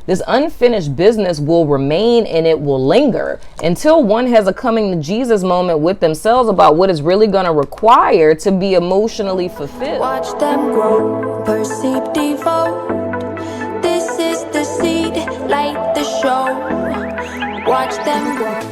This unfinished business will remain and it will linger until one has a coming to Jesus moment with themselves about what is really going to require to be emotionally fulfilled. Watch them grow, perceive, devote. This is the seed, like the show. Watch them grow.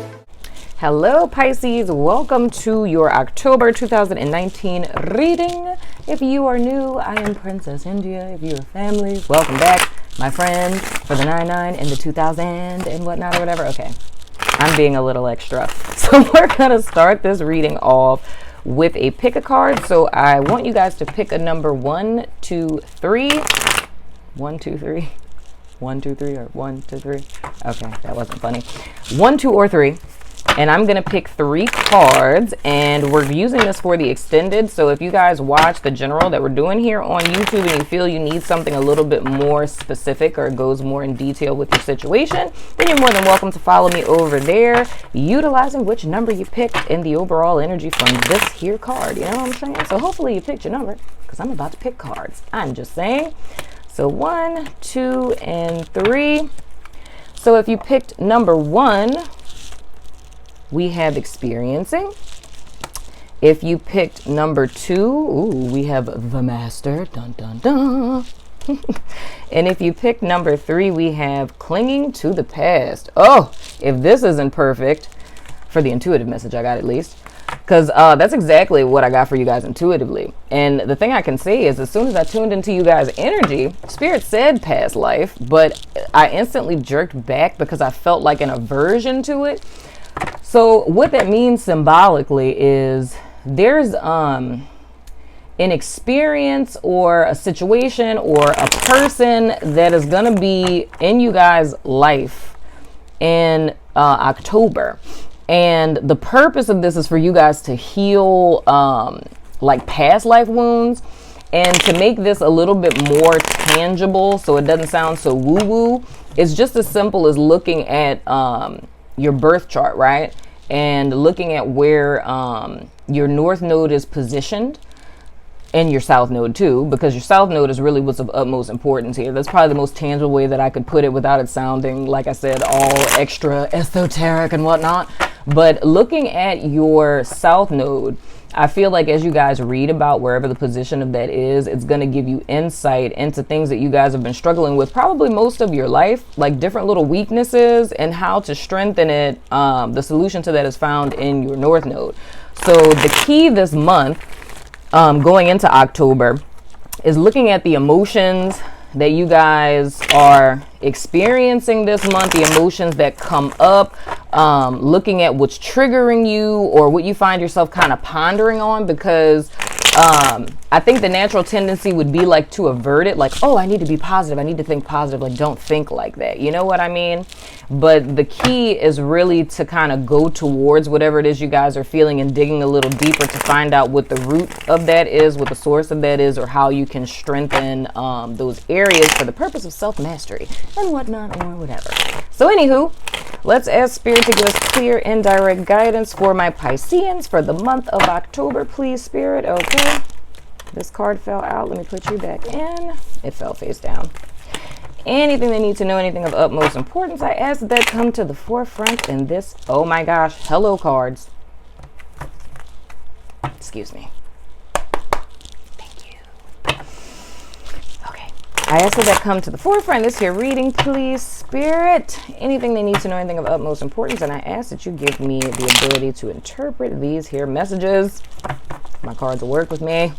Hello Pisces, welcome to your October 2019 reading. If you are new, I am Princess India. If you're family, welcome back, my friends, for the 99 and the 2000 and whatnot or whatever. Okay, I'm being a little extra. So we're gonna start this reading off with a pick a card. So I want you guys to pick a number 1, 2, 3. 1, 2, 3. 1, 2, 3 or 1, 2, 3. Okay, that wasn't funny. 1, 2, or 3. And I'm going to pick 3 cards, and we're using this for the extended. So if you guys watch the general that we're doing here on YouTube and you feel you need something a little bit more specific or goes more in detail with your situation, then you're more than welcome to follow me over there, utilizing which number you picked in the overall energy from this here card. You know what I'm saying? So hopefully you picked your number, because I'm about to pick cards. I'm just saying. So 1, 2, and 3. So if you picked number 1, we have experiencing. If you picked number 2, ooh, we have the master. Dun, dun, dun. And if you picked number 3, we have clinging to the past. Oh, if this isn't perfect, for the intuitive message I got at least, because that's exactly what I got for you guys intuitively. And the thing I can say is, as soon as I tuned into you guys' energy, Spirit said past life, but I instantly jerked back because I felt like an aversion to it. So what that means symbolically is there's an experience or a situation or a person that is going to be in you guys' life in October. And the purpose of this is for you guys to heal like past life wounds, and to make this a little bit more tangible so it doesn't sound so woo-woo. It's just as simple as looking at your birth chart, right? And looking at where your north node is positioned, and your south node too, because your south node is really what's of utmost importance here. That's probably the most tangible way that I could put it without it sounding, like I said, all extra esoteric and whatnot. But looking at your south node, I feel like as you guys read about wherever the position of that is, it's going to give you insight into things that you guys have been struggling with probably most of your life, like different little weaknesses and how to strengthen it. The solution to that is found in your north node. So the key this month, going into October, is looking at the emotions that you guys are experiencing this month, the emotions that come up, looking at what's triggering you or what you find yourself kind of pondering on, because I think the natural tendency would be like to avert it, like, oh, I need to be positive, I need to think positive, like don't think like that, you know what I mean? But the key is really to kind of go towards whatever it is you guys are feeling and digging a little deeper to find out what the root of that is, what the source of that is, or how you can strengthen those areas for the purpose of self-mastery and whatnot or whatever. So anywho, let's ask Spirit to give us clear and direct guidance for my Pisceans for the month of October, please, Spirit. Okay, this card fell out. Let me put you back in. It fell face down. Anything they need to know, anything of utmost importance, I ask that come to the forefront in this, oh my gosh, hello cards. Excuse me. Thank you. Okay, I ask that come to the forefront this here reading, please, Spirit. Anything they need to know, anything of utmost importance, and I ask that you give me the ability to interpret these here messages. My cards will work with me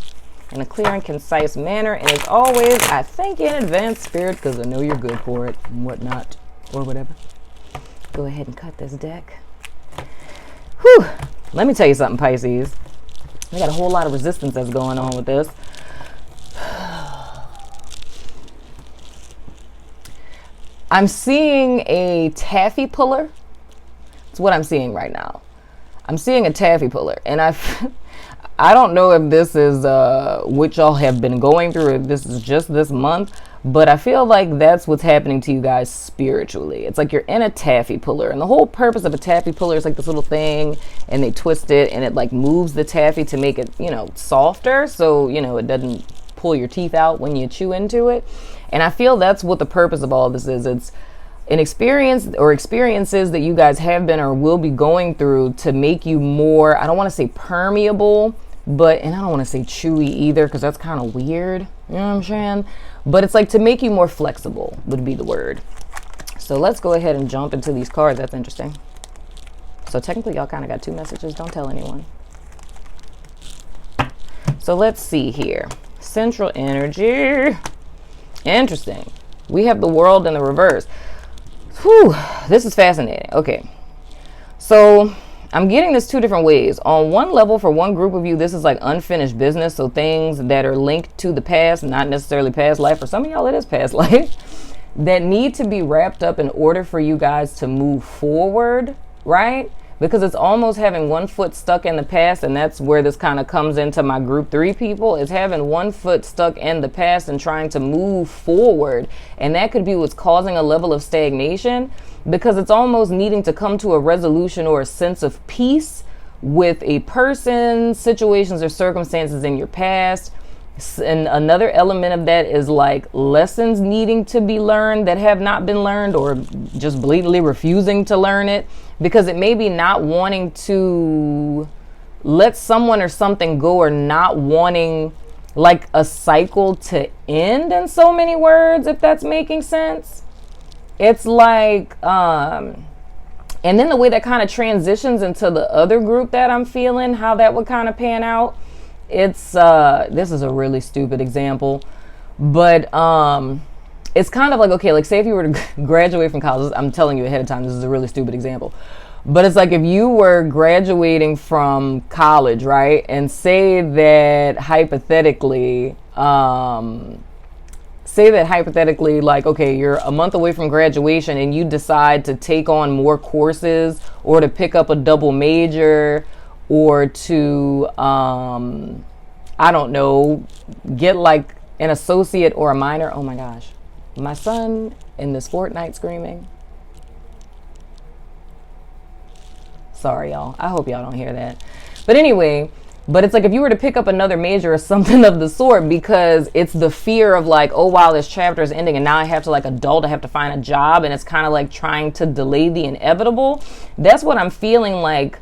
in a clear and concise manner. And as always, I thank you in advance, Spirit, because I know you're good for it and whatnot, or whatever. Go ahead and cut this deck. Whew. Let me tell you something, Pisces. We got a whole lot of resistance that's going on with this. I'm seeing a taffy puller. That's what I'm seeing right now. I'm seeing a taffy puller, and I don't know if this is what y'all have been going through, if this is just this month, but I feel like that's what's happening to you guys spiritually. It's like you're in a taffy puller, and the whole purpose of a taffy puller is like this little thing, and they twist it, and it like moves the taffy to make it, you know, softer, so, you know, it doesn't pull your teeth out when you chew into it. And I feel that's what the purpose of all this is. It's an experience or experiences that you guys have been or will be going through to make you more, I don't want to say permeable, but, and I don't want to say chewy either, because that's kind of weird, you know what I'm saying? But it's like to make you more flexible would be the word. So let's go ahead and jump into these cards. That's interesting. So technically y'all kind of got two messages. Don't tell anyone. So let's see here. Central energy. Interesting. We have the World in the reverse. Whew, this is fascinating. Okay. So I'm getting this two different ways. On one level, for one group of you, this is like unfinished business. So things that are linked to the past, not necessarily past life. For some of y'all, it is past life, that need to be wrapped up in order for you guys to move forward, right? Because it's almost having one foot stuck in the past, and that's where this kind of comes into my group 3 people, is having one foot stuck in the past and trying to move forward. And that could be what's causing a level of stagnation, because it's almost needing to come to a resolution or a sense of peace with a person, situations, or circumstances in your past. And another element of that is like lessons needing to be learned that have not been learned, or just blatantly refusing to learn it, because it may be not wanting to let someone or something go, or not wanting like a cycle to end, in so many words, if that's making sense. It's like, and then the way that kind of transitions into the other group that I'm feeling, how that would kind of pan out. It's this is a really stupid example, but it's kind of like, okay, like say if you were to graduate from college, I'm telling you ahead of time, this is a really stupid example, but it's like if you were graduating from college, right, and say that hypothetically, like, okay, you're a month away from graduation and you decide to take on more courses, or to pick up a double major, or to, I don't know, get like an associate or a minor. Oh my gosh, my son in this Fortnite screaming. Sorry, y'all. I hope y'all don't hear that. But anyway, but it's like if you were to pick up another major or something of the sort, because it's the fear of like, oh, wow, this chapter is ending and now I have to like adult, I have to find a job, and it's kind of like trying to delay the inevitable. That's what I'm feeling like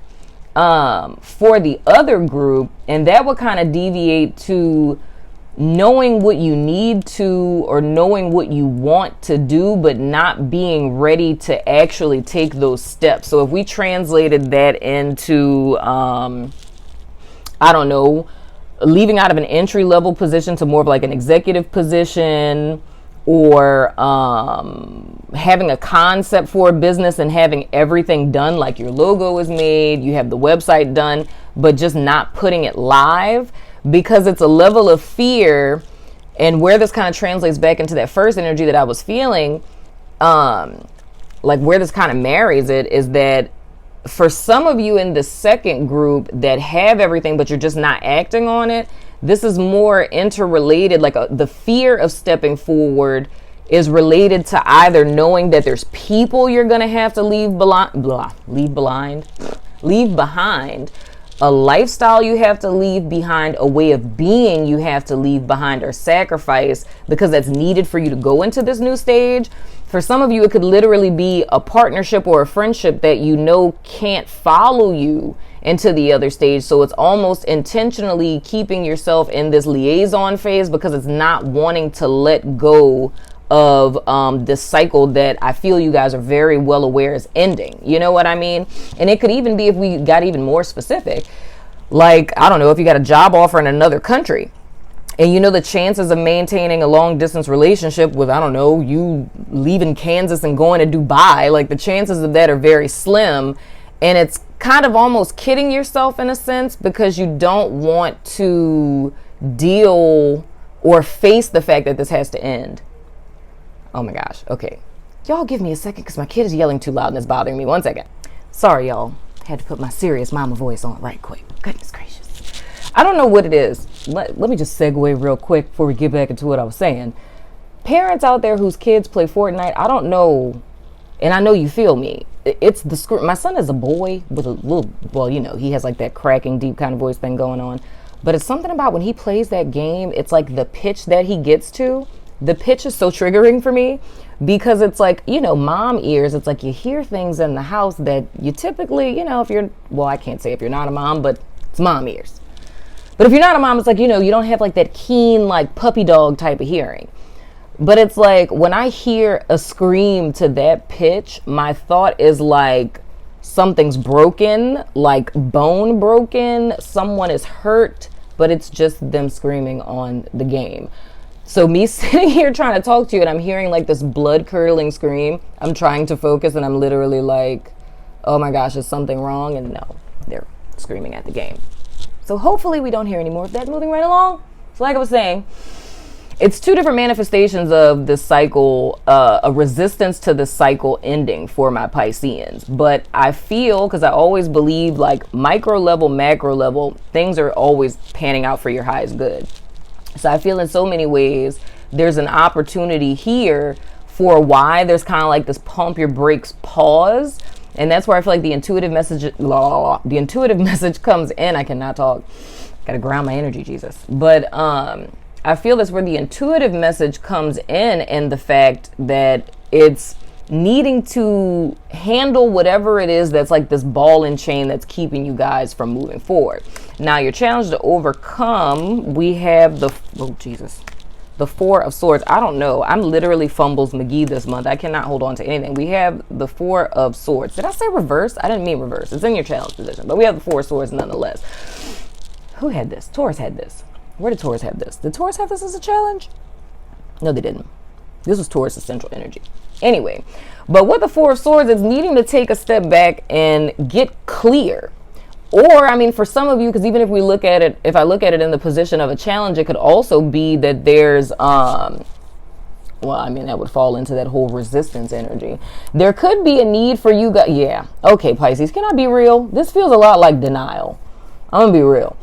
for the other group. And that would kind of deviate to knowing what you need to, or knowing what you want to do, but not being ready to actually take those steps. So if we translated that into, I don't know, leaving out of an entry level position to more of like an executive position, or having a concept for a business and having everything done, like your logo is made, you have the website done, but just not putting it live, because it's a level of fear. And where this kind of translates back into that first energy that I was feeling, like where this kind of marries it, is that for some of you in the second group that have everything but you're just not acting on it, this is more interrelated. Like the fear of stepping forward is related to either knowing that there's people you're going to have to leave behind, a lifestyle you have to leave behind, a way of being you have to leave behind or sacrifice, because that's needed for you to go into this new stage. For some of you, it could literally be a partnership or a friendship that you know can't follow you into the other stage. So it's almost intentionally keeping yourself in this liaison phase, because it's not wanting to let go of this cycle that I feel you guys are very well aware is ending. You know what I mean? And it could even be, if we got even more specific, like, I don't know, if you got a job offer in another country, and you know the chances of maintaining a long distance relationship with, I don't know, you leaving Kansas and going to Dubai, like the chances of that are very slim. And it's kind of almost kidding yourself in a sense, because you don't want to deal or face the fact that this has to end. Oh my gosh. Okay. Y'all give me a second, because my kid is yelling too loud and it's bothering me. 1 second. Sorry, y'all. Had to put my serious mama voice on right quick. Goodness gracious. I don't know what it is. Let me just segue real quick before we get back into what I was saying. Parents out there whose kids play Fortnite, I don't know, and I know you feel me. It's the script. My son is a boy with a little, well, you know, he has like that cracking deep kind of voice thing going on. But it's something about when he plays that game, it's like the pitch that he gets to, the pitch is so triggering for me because it's like, you know, mom ears. It's like you hear things in the house that you typically, you know, if you're, well, I can't say if you're not a mom, but it's mom ears. But if you're not a mom, it's like, you know, you don't have like that keen, like puppy dog type of hearing. But it's like when I hear a scream to that pitch, my thought is like something's broken, like bone broken, someone is hurt, but it's just them screaming on the game. So me sitting here trying to talk to you and I'm hearing like this blood curdling scream, I'm trying to focus and I'm literally like, oh my gosh, is something wrong? And no, they're screaming at the game. So hopefully we don't hear any more of that. Moving right along. So like I was saying, it's two different manifestations of this cycle, a resistance to the cycle ending for my Pisceans. But I feel, because I always believe like micro level, macro level, things are always panning out for your highest good. So I feel in so many ways, there's an opportunity here for why there's kind of like this pump your brakes pause. And that's where I feel like the intuitive message comes in. I cannot talk. Gotta ground my energy, Jesus. But I feel that's where the intuitive message comes in, and the fact that it's needing to handle whatever it is that's like this ball and chain that's keeping you guys from moving forward. Now, your challenge to overcome, we have the Four of Swords. I don't know. I'm literally Fumbles McGee this month. I cannot hold on to anything. We have the Four of Swords. Did I say reverse? I didn't mean reverse. It's in your challenge position. But we have the Four of Swords nonetheless. Who had this? Taurus had this. Where did Taurus have this? Did Taurus have this as a challenge? No, they didn't. This was Taurus' central energy. Anyway, but with the Four of Swords, it's needing to take a step back and get clear. Or, I mean, for some of you, because even if we look at it, if I look at it in the position of a challenge, it could also be that there's, well, I mean, that would fall into that whole resistance energy. There could be a need for you guys. Yeah. Okay, Pisces, can I be real? This feels a lot like denial. I'm going to be real.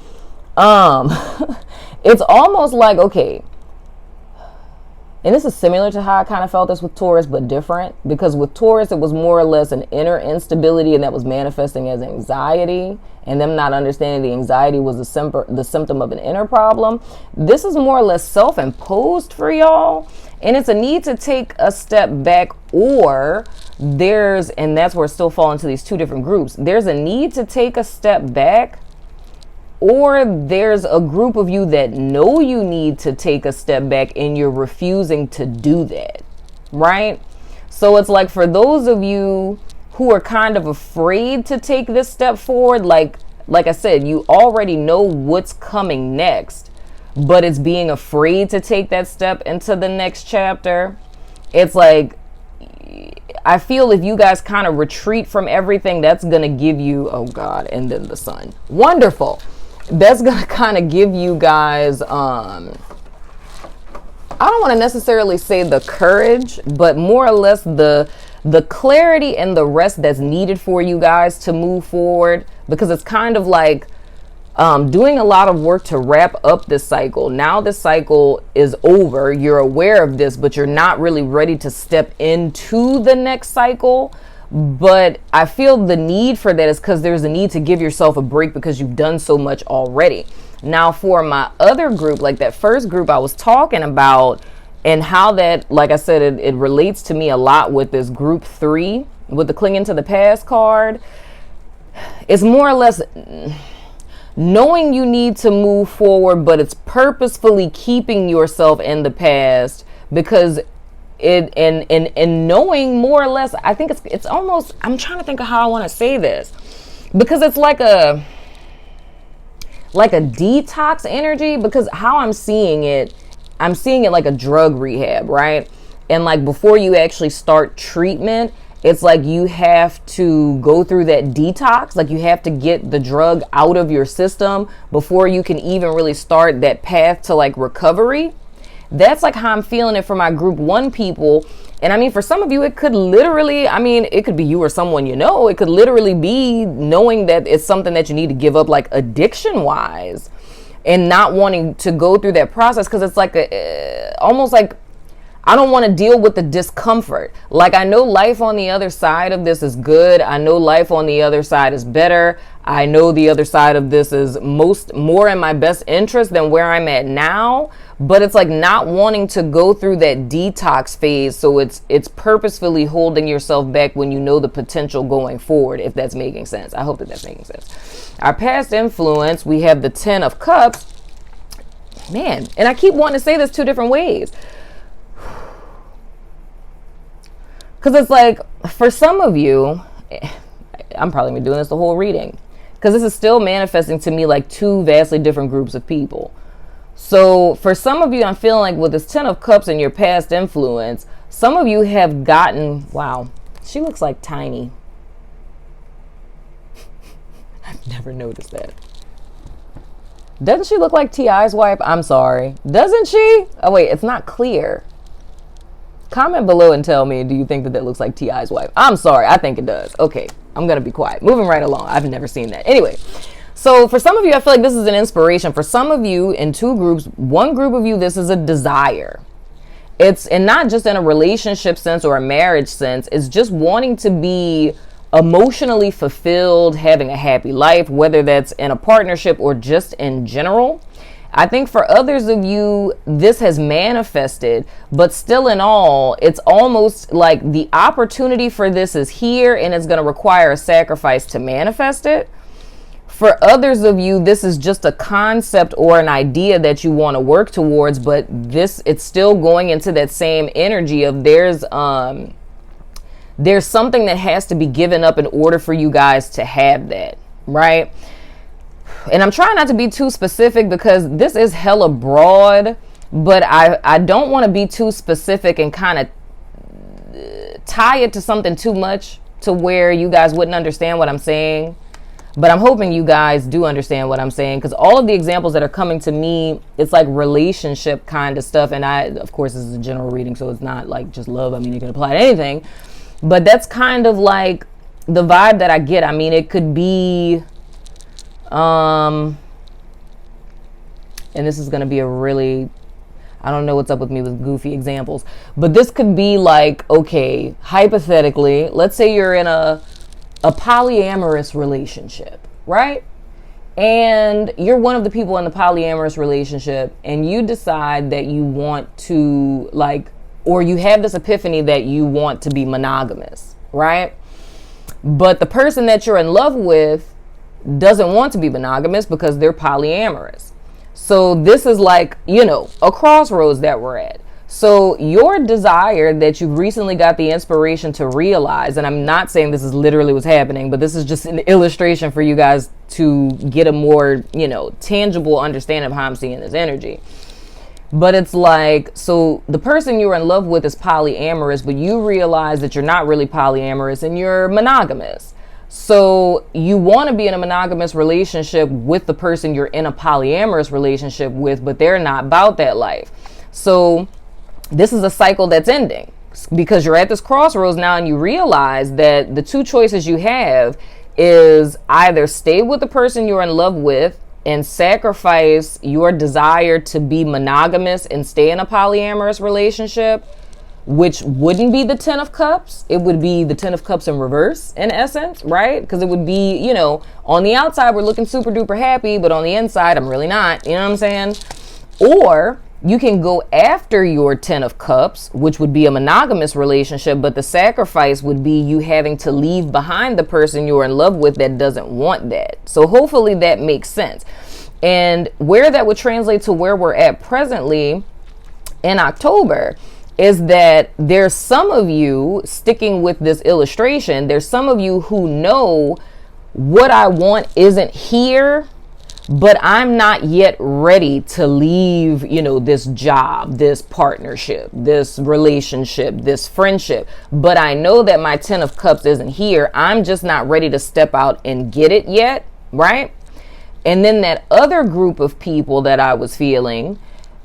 It's almost like, okay, and this is similar to how I kind of felt this with Taurus, but different, because with Taurus, it was more or less an inner instability, and that was manifesting as anxiety, and them not understanding the anxiety was the symptom of an inner problem. This is more or less self-imposed for y'all, and it's a need to take a step back, or there's, and that's where it still falls into these two different groups. There's a need to take a step back, or there's a group of you that know you need to take a step back and you're refusing to do that, right? So it's like for those of you who are kind of afraid to take this step forward, like I said, you already know what's coming next, but it's being afraid to take that step into the next chapter. It's like, I feel if you guys kind of retreat from everything, that's going to give you, oh God, and then the sun. Wonderful. That's going to kind of give you guys, I don't want to necessarily say the courage, but more or less the clarity and the rest that's needed for you guys to move forward, because it's kind of like doing a lot of work to wrap up this cycle. Now this cycle is over. You're aware of this, but you're not really ready to step into the next cycle. But I feel the need for that is because there's a need to give yourself a break because you've done so much already. Now for my other group, like that first group I was talking about, and how that, like I said, it relates to me a lot with this group 3, with the clinging to the past card. It's more or less knowing you need to move forward, but it's purposefully keeping yourself in the past, because it and knowing more or less, I think it's almost, I'm trying to think of how I want to say this, because it's like a detox energy, because how I'm seeing it like a drug rehab, right? And like before you actually start treatment, it's like you have to go through that detox. Like you have to get the drug out of your system before you can even really start that path to like recovery. That's like how I'm feeling it for my group 1 people. And I mean, for some of you, it could literally, I mean, it could be you or someone you know. It could literally be knowing that it's something that you need to give up, like addiction wise, and not wanting to go through that process, because it's like almost like, I don't want to deal with the discomfort. Like, I know life on the other side of this is good. I know life on the other side is better. I know the other side of this is more in my best interest than where I'm at now, but it's like not wanting to go through that detox phase. So it's purposefully holding yourself back when you know the potential going forward, if that's making sense. I hope that that's making sense. Our past influence, we have the 10 of Cups. Man, and I keep wanting to say this 2 different ways. Because it's like, for some of you, I'm probably doing this the whole reading, because this is still manifesting to me like 2 vastly different groups of people. So for some of you, I'm feeling like with this 10 of Cups and your past influence, some of you have gotten, wow, she looks like Tiny. I've never noticed that. Doesn't she look like T.I.'s wife? I'm sorry. Doesn't she? Oh, wait, it's not clear. Comment below and tell me, do you think that that looks like T.I.'s wife? I'm sorry. I think it does. Okay, I'm going to be quiet. Moving right along. I've never seen that. Anyway, so for some of you, I feel like this is an inspiration. For some of you in 2 groups, one group of you, this is a desire. And not just in a relationship sense or a marriage sense. It's just wanting to be emotionally fulfilled, having a happy life, whether that's in a partnership or just in general. I think for others of you, this has manifested, but still in all, it's almost like the opportunity for this is here and it's going to require a sacrifice to manifest it. For others of you, this is just a concept or an idea that you want to work towards, but it's still going into that same energy of there's something that has to be given up in order for you guys to have that, right? And I'm trying not to be too specific because this is hella broad, but I don't want to be too specific and kind of tie it to something too much to where you guys wouldn't understand what I'm saying. But I'm hoping you guys do understand what I'm saying, because all of the examples that are coming to me, it's like relationship kind of stuff. And of course, this is a general reading, so it's not like just love. I mean, you can apply to anything. But that's kind of like the vibe that I get. I mean, it could be, and this is going to be a really, I don't know what's up with me with goofy examples, but this could be like, okay, hypothetically, let's say you're in a polyamorous relationship, right? And you're one of the people in the polyamorous relationship and you decide that you want to or you have this epiphany that you want to be monogamous, right? But the person that you're in love with doesn't want to be monogamous because they're polyamorous. So this is like, a crossroads that we're at. So your desire that you've recently got the inspiration to realize, and I'm not saying this is literally what's happening, but this is just an illustration for you guys to get a more, tangible understanding of how I'm seeing this energy. But it's like, so the person you're in love with is polyamorous, but you realize that you're not really polyamorous and you're monogamous. So you want to be in a monogamous relationship with the person you're in a polyamorous relationship with, but they're not about that life. So this is a cycle that's ending because you're at this crossroads now and you realize that the 2 choices you have is either stay with the person you're in love with and sacrifice your desire to be monogamous and stay in a polyamorous relationship, which wouldn't be the 10 of Cups. It would be the 10 of Cups in reverse, in essence, right? Because it would be, on the outside, we're looking super duper happy, but on the inside, I'm really not. You know what I'm saying? Or you can go after your 10 of Cups, which would be a monogamous relationship, but the sacrifice would be you having to leave behind the person you're in love with that doesn't want that. So hopefully that makes sense. And where that would translate to where we're at presently in October is that there's some of you, sticking with this illustration, there's some of you who know what I want isn't here, but I'm not yet ready to leave, this job, this partnership, this relationship, this friendship. But I know that my 10 of Cups isn't here. I'm just not ready to step out and get it yet, right? And then that other group of people that I was feeling,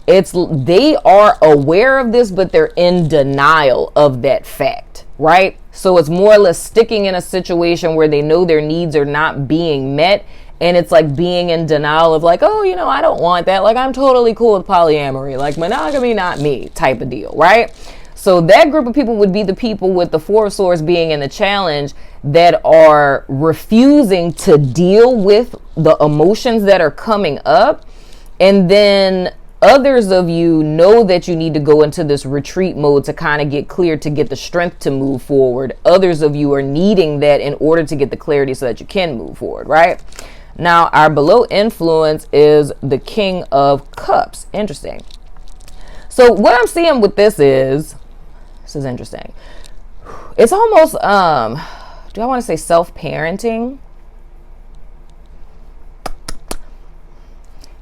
they are aware of this, but they're in denial of that fact, right? So it's more or less sticking in a situation where they know their needs are not being met. And it's like being in denial of like, oh, I don't want that. Like, I'm totally cool with polyamory. Like, monogamy, not me type of deal, right? So that group of people would be the people with the Four of Swords being in the challenge that are refusing to deal with the emotions that are coming up. And then others of you know that you need to go into this retreat mode to kind of get clear, to get the strength to move forward. Others of you are needing that in order to get the clarity so that you can move forward, right? Now, our below influence is the King of Cups. Interesting. So what I'm seeing with this is interesting. It's almost, do I want to say self-parenting?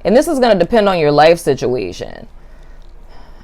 And this is going to depend on your life situation.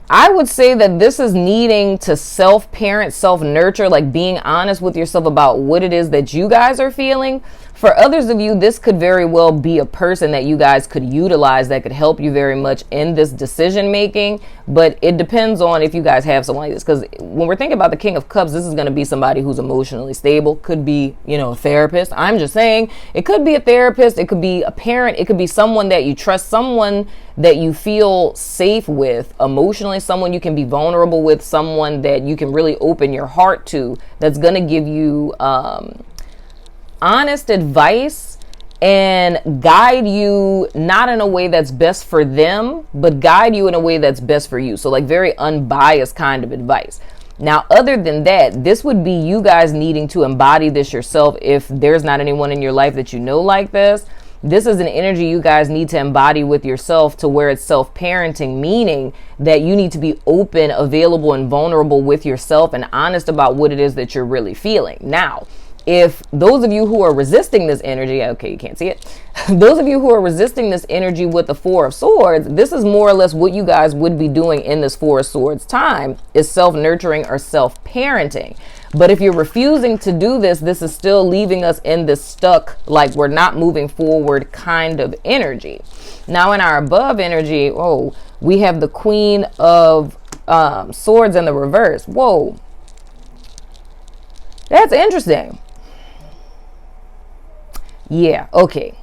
I would say that this is needing to self-parent, self-nurture, like being honest with yourself about what it is that you guys are feeling. For others of you, this could very well be a person that you guys could utilize that could help you very much in this decision making. But it depends on if you guys have someone like this. Because when we're thinking about the King of Cups, this is going to be somebody who's emotionally stable. Could be, a therapist. I'm just saying it could be a therapist. It could be a parent. It could be someone that you trust, someone that you feel safe with emotionally, someone you can be vulnerable with, someone that you can really open your heart to, that's going to give you honest advice and guide you not in a way that's best for them, but guide you in a way that's best for you. So like very unbiased kind of advice. Now, other than that, this would be you guys needing to embody this yourself. If there's not anyone in your life that you know like this is an energy you guys need to embody with yourself, to where it's self-parenting, meaning that you need to be open, available, and vulnerable with yourself and honest about what it is that you're really feeling. Now, if those of you who are resisting this energy, okay, you can't see it. Those of you who are resisting this energy with the Four of Swords, this is more or less what you guys would be doing in this Four of Swords time, is self-nurturing or self-parenting. But if you're refusing to do this, this is still leaving us in this stuck, like we're not moving forward kind of energy. Now in our above energy, we have the Queen of Swords in the reverse. Whoa. That's interesting. Yeah, okay.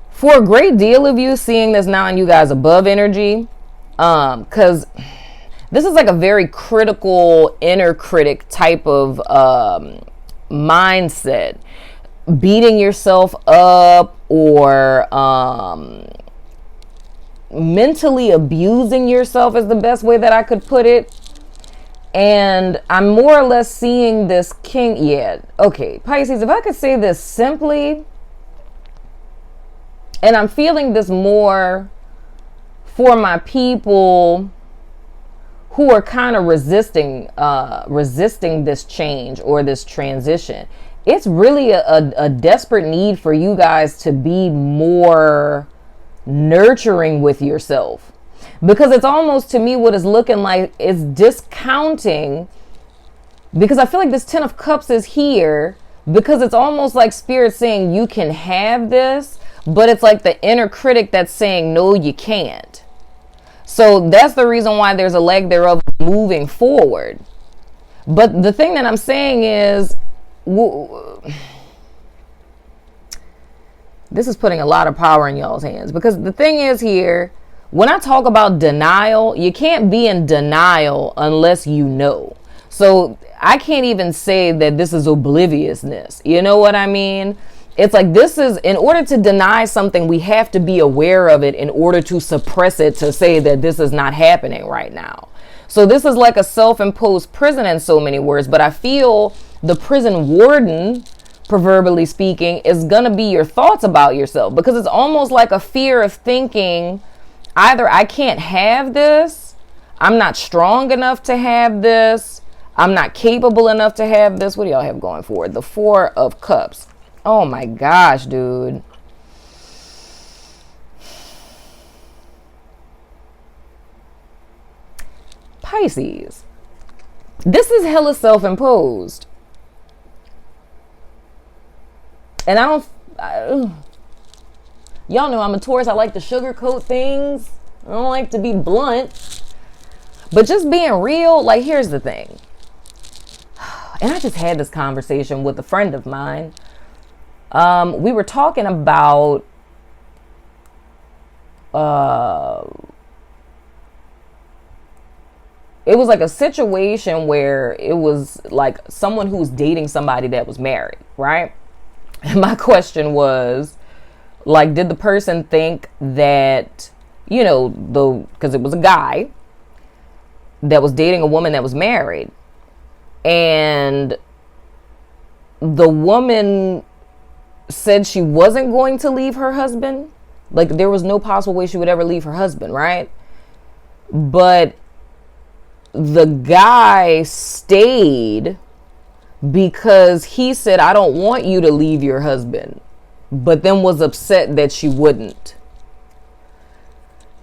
For a great deal of you, seeing this now in you guys above energy, because this is like a very critical inner critic type of mindset. Beating yourself up or mentally abusing yourself is the best way that I could put it. And I'm more or less seeing this king. Yeah. Okay. Pisces, if I could say this simply, and I'm feeling this more for my people who are kind of resisting this change or this transition. It's really a desperate need for you guys to be more nurturing with yourself. Because it's almost, to me, what it's looking like is discounting, because I feel like this Ten of Cups is here because it's almost like Spirit saying you can have this, but it's like the inner critic that's saying, no, you can't. So that's the reason why there's a leg thereof moving forward. But the thing that I'm saying is, this is putting a lot of power in y'all's hands. Because the thing is here, when I talk about denial, you can't be in denial unless you know. So I can't even say that this is obliviousness. You know what I mean? It's like, this is, in order to deny something, we have to be aware of it in order to suppress it, to say that this is not happening right now. So this is like a self-imposed prison in so many words. But I feel the prison warden, proverbially speaking, is going to be your thoughts about yourself. Because it's almost like a fear of thinking, either I can't have this, I'm not strong enough to have this, I'm not capable enough to have this. What do y'all have going for it? The Four of Cups. Oh my gosh, dude. Pisces. This is hella self-imposed. And y'all know I'm a Taurus. I like to sugarcoat things. I don't like to be blunt. But just being real, like, here's the thing. And I just had this conversation with a friend of mine. We were talking about it was like a situation where it was like someone who was dating somebody that was married, right? And my question was, like, did the person think that, you know, because it was a guy that was dating a woman that was married, and the woman said she wasn't going to leave her husband. Like, there was no possible way she would ever leave her husband, right? But the guy stayed because he said, I don't want you to leave your husband, but then was upset that she wouldn't.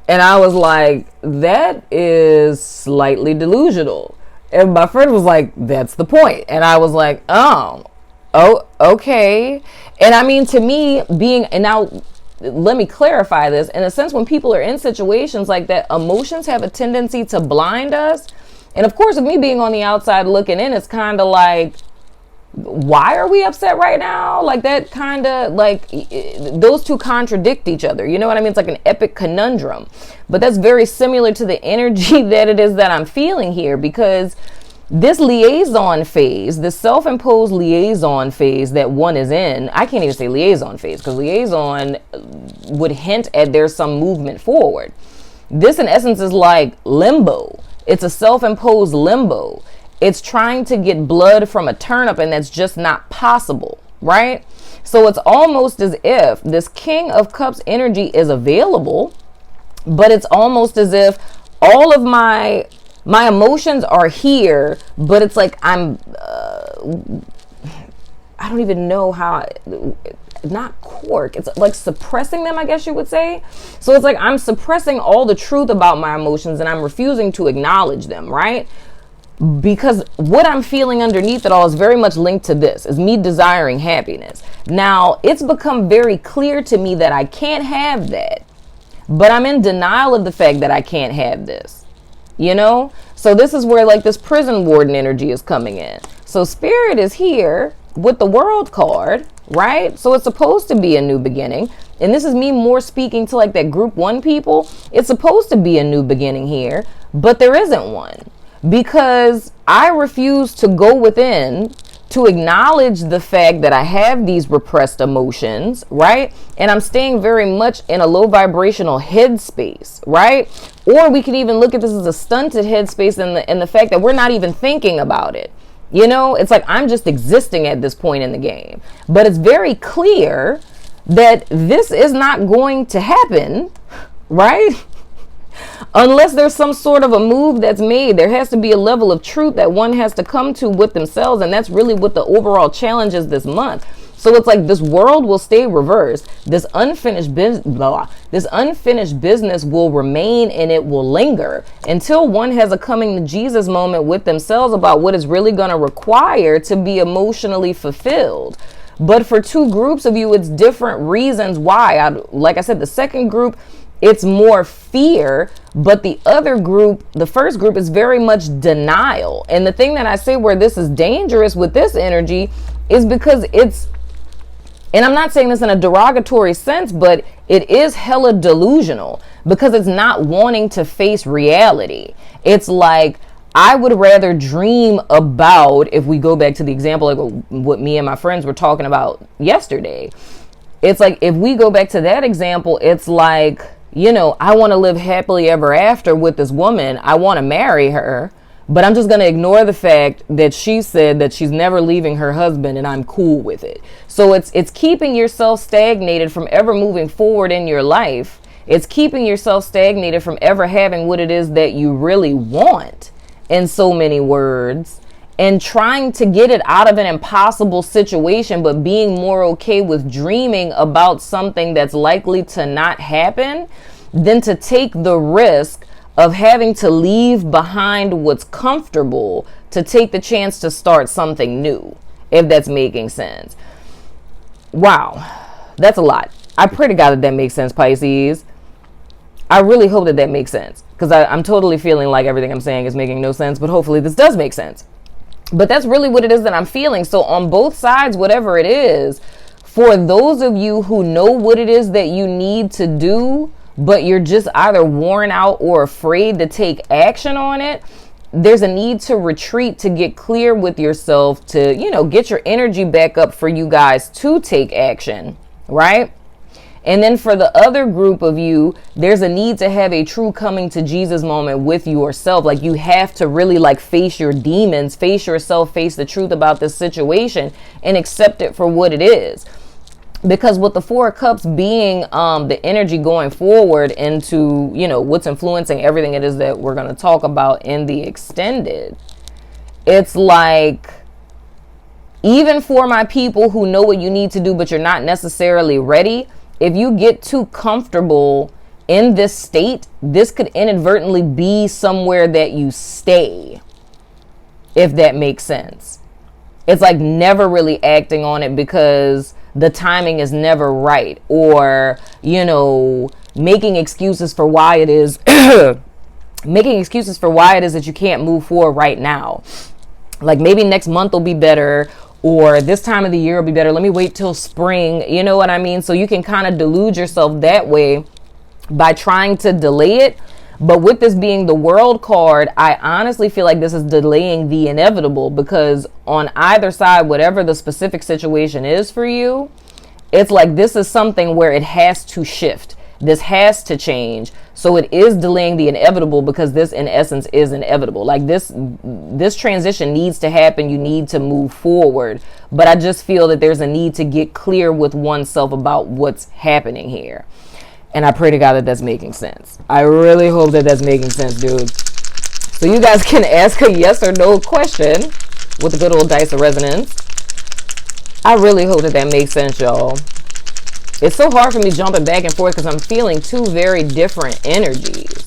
And I was like, that is slightly delusional. And my friend was like, that's the point. And I was like, oh, okay. And I mean, to me, and now let me clarify this. In a sense, when people are in situations like that, emotions have a tendency to blind us. And of course, with me being on the outside looking in, it's kind of like, why are we upset right now? Like, that kind of, like, those two contradict each other. You know what I mean? It's like an epic conundrum. But that's very similar to the energy that it is that I'm feeling here, because this liaison phase, this self-imposed liaison phase that one is in, I can't even say liaison phase, because liaison would hint at there's some movement forward. This, in essence, is like limbo. It's a self-imposed limbo. It's trying to get blood from a turnip, and that's just not possible, right? So it's almost as if this King of Cups energy is available, but it's almost as if all of my emotions are here, but it's like I don't even know how, not cork, it's like suppressing them, I guess you would say. So it's like I'm suppressing all the truth about my emotions, and I'm refusing to acknowledge them, right? Because what I'm feeling underneath it all is very much linked to this, is me desiring happiness. Now, it's become very clear to me that I can't have that, but I'm in denial of the fact that I can't have this, you know? So this is where, like, this prison warden energy is coming in. So Spirit is here with the World card, right? So it's supposed to be a new beginning. And this is me more speaking to, like, that group 1 people. It's supposed to be a new beginning here, but there isn't one. Because I refuse to go within to acknowledge the fact that I have these repressed emotions, right? And I'm staying very much in a low vibrational headspace, right? Or we can even look at this as a stunted headspace, and the fact that we're not even thinking about it. You know, it's like I'm just existing at this point in the game. But it's very clear that this is not going to happen, right? Unless there's some sort of a move that's made. There has to be a level of truth that one has to come to with themselves, and that's really what the overall challenge is this month. So it's like this world will stay reversed. This unfinished business will remain, and it will linger until one has a coming to Jesus moment with themselves about what it's really going to require to be emotionally fulfilled. But for 2 groups of you, it's different reasons why. Like I said, the second group, it's more fear, but the other group, the first group, is very much denial. And the thing that I say where this is dangerous with this energy is because it's, and I'm not saying this in a derogatory sense, but it is hella delusional, because it's not wanting to face reality. It's like, I would rather dream about, if we go back to the example, like what me and my friends were talking about yesterday, it's like, if we go back to that example, it's like, you know, I want to live happily ever after with this woman. I want to marry her, but I'm just going to ignore the fact that she said that she's never leaving her husband, and I'm cool with it. So it's keeping yourself stagnated from ever moving forward in your life. It's keeping yourself stagnated from ever having what it is that you really want, in so many words, and trying to get it out of an impossible situation, but being more okay with dreaming about something that's likely to not happen than to take the risk of having to leave behind what's comfortable to take the chance to start something new, if that's making sense. Wow, that's a lot. I pray to God that makes sense, Pisces. I really hope that makes sense, because I'm totally feeling like everything I'm saying is making no sense, but hopefully this does make sense. But that's really what it is that I'm feeling. So on both sides, whatever it is, for those of you who know what it is that you need to do, but you're just either worn out or afraid to take action on it, there's a need to retreat, to get clear with yourself, to, you know, get your energy back up for you guys to take action, right? And then for the other group of you, there's a need to have a true coming to Jesus moment with yourself. Like, you have to really like face your demons, face yourself, face the truth about this situation and accept it for what it is. Because with the Four of Cups being the energy going forward into, you know, what's influencing everything it is that we're going to talk about in the extended, it's like, even for my people who know what you need to do, but you're not necessarily ready, if you get too comfortable in this state, this could inadvertently be somewhere that you stay, if that makes sense. It's like never really acting on it because the timing is never right, or, you know, making excuses for why it is making excuses for why it is that you can't move forward right now. Like, maybe next month will be better, or this time of the year will be better. Let me wait till spring. You know what I mean? So you can kind of delude yourself that way by trying to delay it. But with this being the World card, I honestly feel like this is delaying the inevitable, because on either side, whatever the specific situation is for you, it's like this is something where it has to shift. This has to change. So it is delaying the inevitable, because this in essence is inevitable. Like this transition needs to happen. You need to move forward. But I just feel that there's a need to get clear with oneself about what's happening here. And I pray to God that that's making sense. I really hope that that's making sense, dude. So you guys can ask a yes or no question with the good old dice of resonance. I really hope that that makes sense, y'all. It's so hard for me jumping back and forth because I'm feeling two very different energies.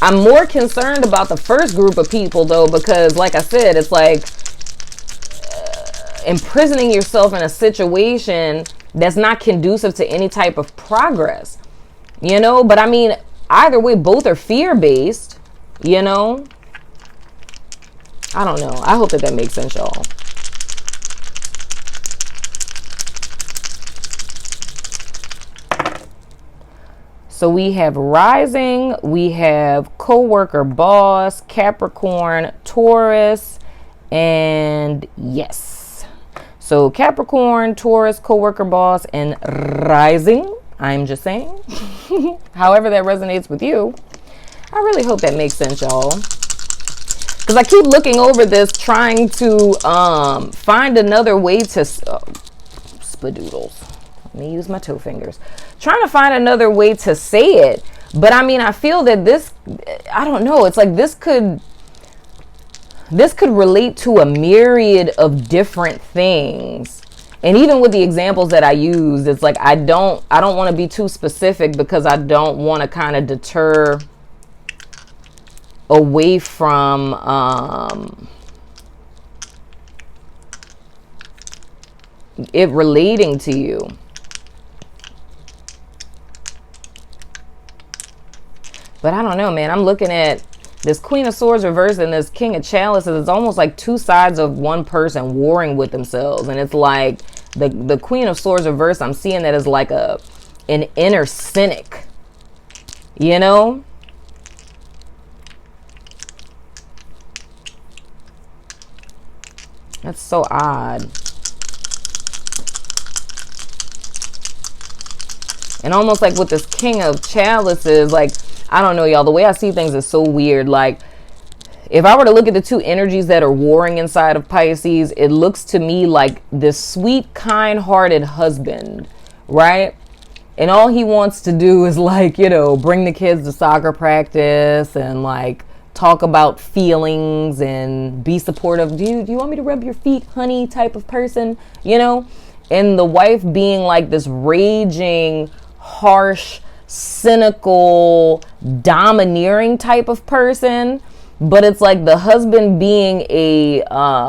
I'm more concerned about the first group of people, though, because like I said, it's like imprisoning yourself in a situation that's not conducive to any type of progress, you know? But I mean, either way, both are fear-based, you know? I don't know. I hope that that makes sense, y'all. So we have rising, we have co-worker boss, Capricorn, Taurus, and yes. So Capricorn, Taurus, co-worker boss, and rising. I'm just saying. However that resonates with you. I really hope that makes sense, y'all. Because I keep looking over this, trying to find another way to... spadoodles. Let me use my toe fingers. Trying to find another way to say it. But I mean, I feel that this... I don't know. It's like this could relate to a myriad of different things. And even with the examples that I used, it's like I don't want to be too specific, because I don't want to kind of deter away from it relating to you. But I don't know, man. I'm looking at this Queen of Swords reversed and this King of Chalices. It's almost like two sides of one person warring with themselves. And it's like the Queen of Swords reversed, I'm seeing that as like an inner cynic, you know? That's so odd. And almost like with this King of Chalices, like, I don't know, y'all. The way I see things is so weird. Like, if I were to look at the two energies that are warring inside of Pisces, it looks to me like this sweet, kind-hearted husband, right? And all he wants to do is, like, you know, bring the kids to soccer practice and, like, talk about feelings and be supportive. Do you want me to rub your feet, honey, type of person, you know? And the wife being, like, this raging, harsh, cynical, domineering type of person. But it's like the husband being a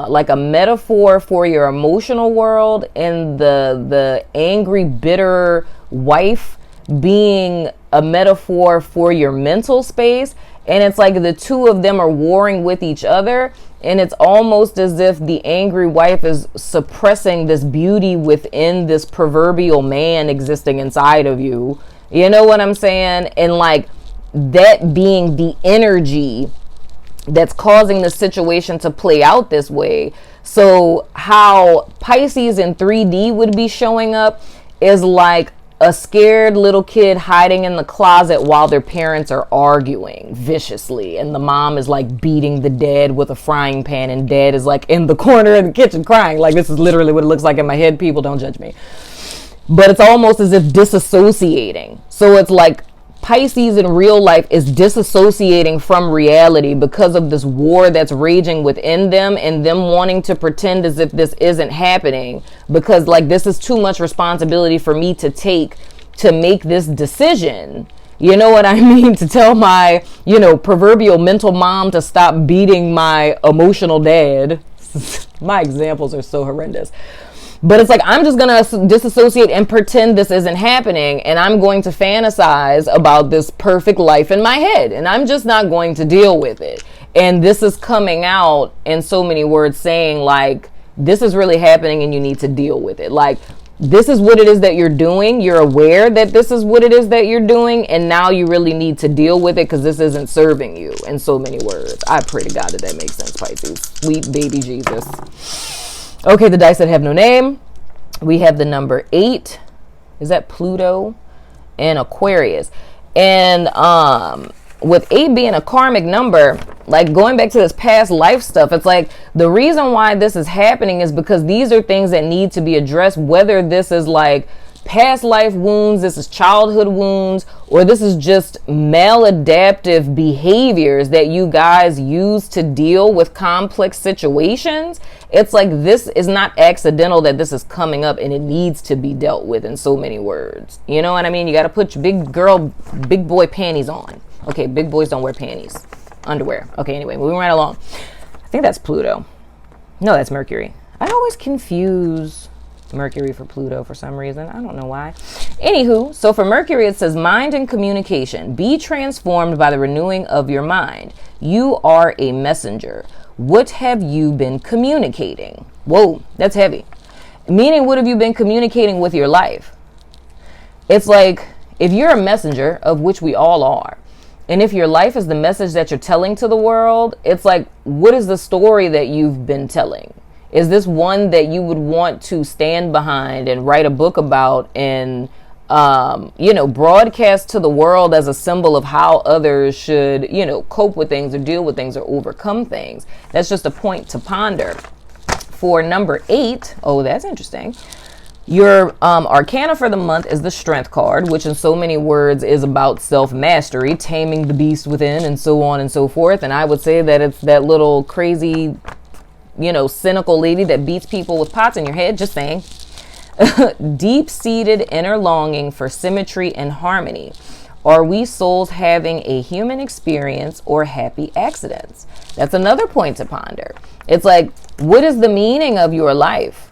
like a metaphor for your emotional world, and the angry, bitter wife being a metaphor for your mental space. And it's like the two of them are warring with each other, and it's almost as if the angry wife is suppressing this beauty within this proverbial man existing inside of you. You know what I'm saying? And like that being the energy that's causing the situation to play out this way. So how Pisces in 3D would be showing up is like a scared little kid hiding in the closet while their parents are arguing viciously, and the mom is like beating the dad with a frying pan, and dad is like in the corner in the kitchen crying. Like, this is literally what it looks like in my head. People, don't judge me. But it's almost as if disassociating. So it's like Pisces in real life is disassociating from reality because of this war that's raging within them, and them wanting to pretend as if this isn't happening, because like, this is too much responsibility for me to take to make this decision. You know what I mean? To tell my, proverbial mental mom to stop beating my emotional dad. My examples are so horrendous. But it's like, I'm just going to disassociate and pretend this isn't happening. And I'm going to fantasize about this perfect life in my head. And I'm just not going to deal with it. And this is coming out in so many words saying like, this is really happening and you need to deal with it. Like, this is what it is that you're doing. You're aware that this is what it is that you're doing. And now you really need to deal with it because this isn't serving you, in so many words. I pray to God that makes sense, Pisces. Sweet baby Jesus. Okay, the dice that have no name. We have the number 8. Is that Pluto? And Aquarius. And with 8 being a karmic number, like going back to this past life stuff, it's like the reason why this is happening is because these are things that need to be addressed, whether this is like past life wounds, this is childhood wounds, or this is just maladaptive behaviors that you guys use to deal with complex situations. It's like, this is not accidental that this is coming up, and it needs to be dealt with, in so many words. You know what I mean? You got to put your big boy panties on. Okay, big boys don't wear panties. Underwear. Okay, anyway, moving right along. I think that's Pluto. No, that's Mercury. I always confuse Mercury for Pluto for some reason. I don't know why. Anywho, so for Mercury, it says mind and communication. Be transformed by the renewing of your mind. You are a messenger. What have you been communicating? Whoa, that's heavy. Meaning, what have you been communicating with your life? It's like, if you're a messenger, of which we all are, and if your life is the message that you're telling to the world, it's like, what is the story that you've been telling? Is this one that you would want to stand behind and write a book about and, broadcast to the world as a symbol of how others should, cope with things or deal with things or overcome things? That's just a point to ponder. For number 8, oh, that's interesting. Your arcana for the month is the Strength card, which in so many words is about self-mastery, taming the beast within, and so on and so forth. And I would say that it's that little crazy, cynical lady that beats people with pots in your head. Just saying. Deep-seated inner longing for symmetry and harmony. Are we souls having a human experience or happy accidents? That's another point to ponder. It's like, what is the meaning of your life?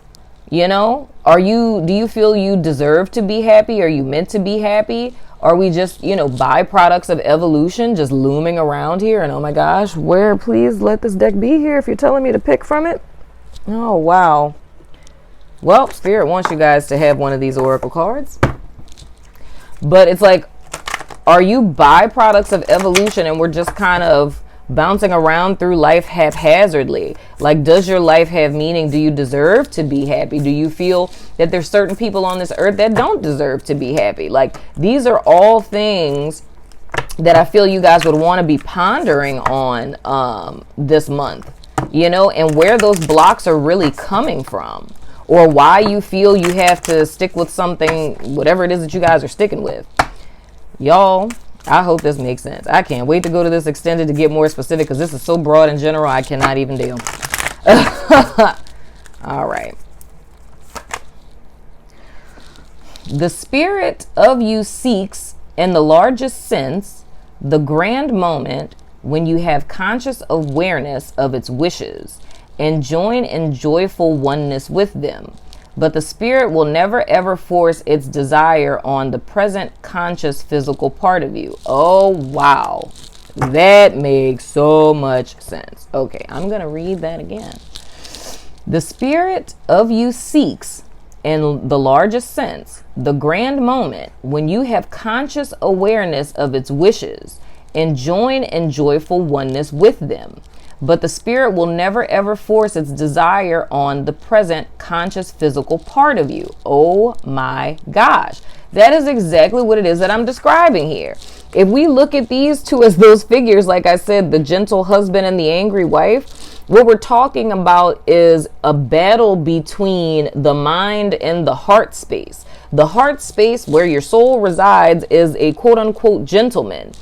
Do you feel you deserve to be happy? Are you meant to be happy? Are we just, byproducts of evolution just looming around here? And oh my gosh, please let this deck be here if you're telling me to pick from it. Oh, wow. Well, Spirit wants you guys to have one of these oracle cards. But it's like, are you byproducts of evolution and we're just kind of bouncing around through life haphazardly? Like, does your life have meaning? Do you deserve to be happy? Do you feel that there's certain people on this earth that don't deserve to be happy? Like, these are all things that I feel you guys would want to be pondering on this month, and where those blocks are really coming from, or why you feel you have to stick with something, whatever it is that you guys are sticking with. Y'all, I hope this makes sense. I can't wait to go to this extended to get more specific, because this is so broad and general, I cannot even deal. All right. The spirit of you seeks, in the largest sense, the grand moment when you have conscious awareness of its wishes and join in joyful oneness with them. But the spirit will never ever force its desire on the present conscious physical part of you. Oh, wow. That makes so much sense. Okay, I'm going to read that again. The spirit of you seeks, in the largest sense, the grand moment when you have conscious awareness of its wishes and join in joyful oneness with them. But the spirit will never ever force its desire on the present conscious physical part of you. Oh my gosh. That is exactly what it is that I'm describing here. If we look at these two as those figures, like I said, the gentle husband and the angry wife, what we're talking about is a battle between the mind and the heart space. The heart space where your soul resides is a quote unquote gentleman.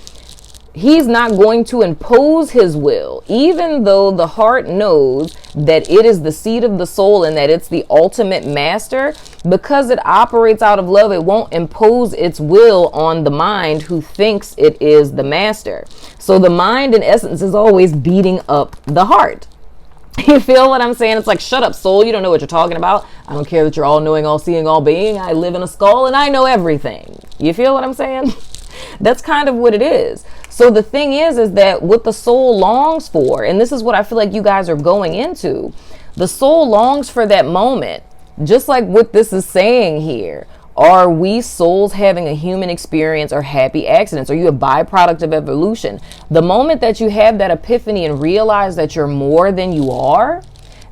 He's not going to impose his will, even though the heart knows that it is the seat of the soul and that it's the ultimate master. Because it operates out of love, it won't impose its will on the mind who thinks it is the master. So the mind, in essence, is always beating up the heart. You feel what I'm saying? It's like, shut up, soul. You don't know what you're talking about. I don't care that you're all knowing, all seeing, all being. I live in a skull and I know everything. You feel what I'm saying? That's kind of what it is. So the thing is that what the soul longs for, and this is what I feel like you guys are going into, the soul longs for that moment, just like what this is saying here. Are we souls having a human experience or happy accidents? Are you a byproduct of evolution? The moment that you have that epiphany and realize that you're more than you are,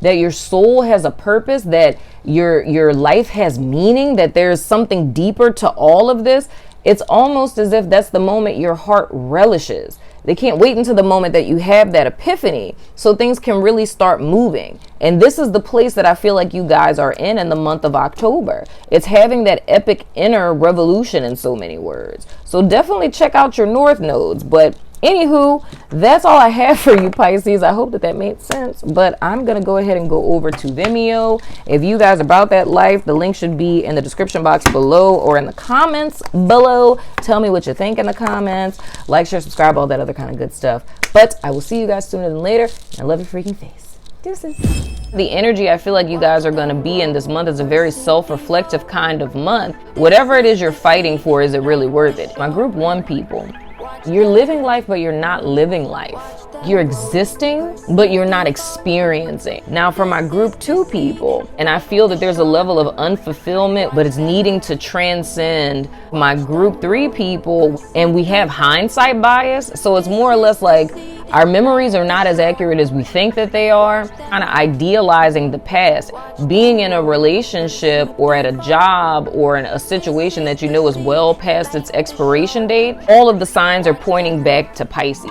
that your soul has a purpose, that your life has meaning, that there's something deeper to all of this, it's almost as if that's the moment your heart relishes. They can't wait until the moment that you have that epiphany so things can really start moving. And this is the place that I feel like you guys are in the month of October. It's having that epic inner revolution, in so many words. So definitely check out your north nodes. But anywho, that's all I have for you, Pisces. I hope that made sense. But I'm going to go ahead and go over to Vimeo. If you guys are about that life, the link should be in the description box below or in the comments below. Tell me what you think in the comments. Like, share, subscribe, all that other kind of good stuff. But I will see you guys sooner than later. I love your freaking face. Deuces. The energy I feel like you guys are going to be in this month is a very self-reflective kind of month. Whatever it is you're fighting for, is it really worth it? My group 1 people, you're living life, but you're not living life. You're existing, but you're not experiencing. Now for my group 2 people, and I feel that there's a level of unfulfillment, but it's needing to transcend. My group 3 people, and we have hindsight bias. So it's more or less like our memories are not as accurate as we think that they are. Kind of idealizing the past. Being in a relationship or at a job or in a situation that you know is well past its expiration date, all of the signs are pointing back to Pisces.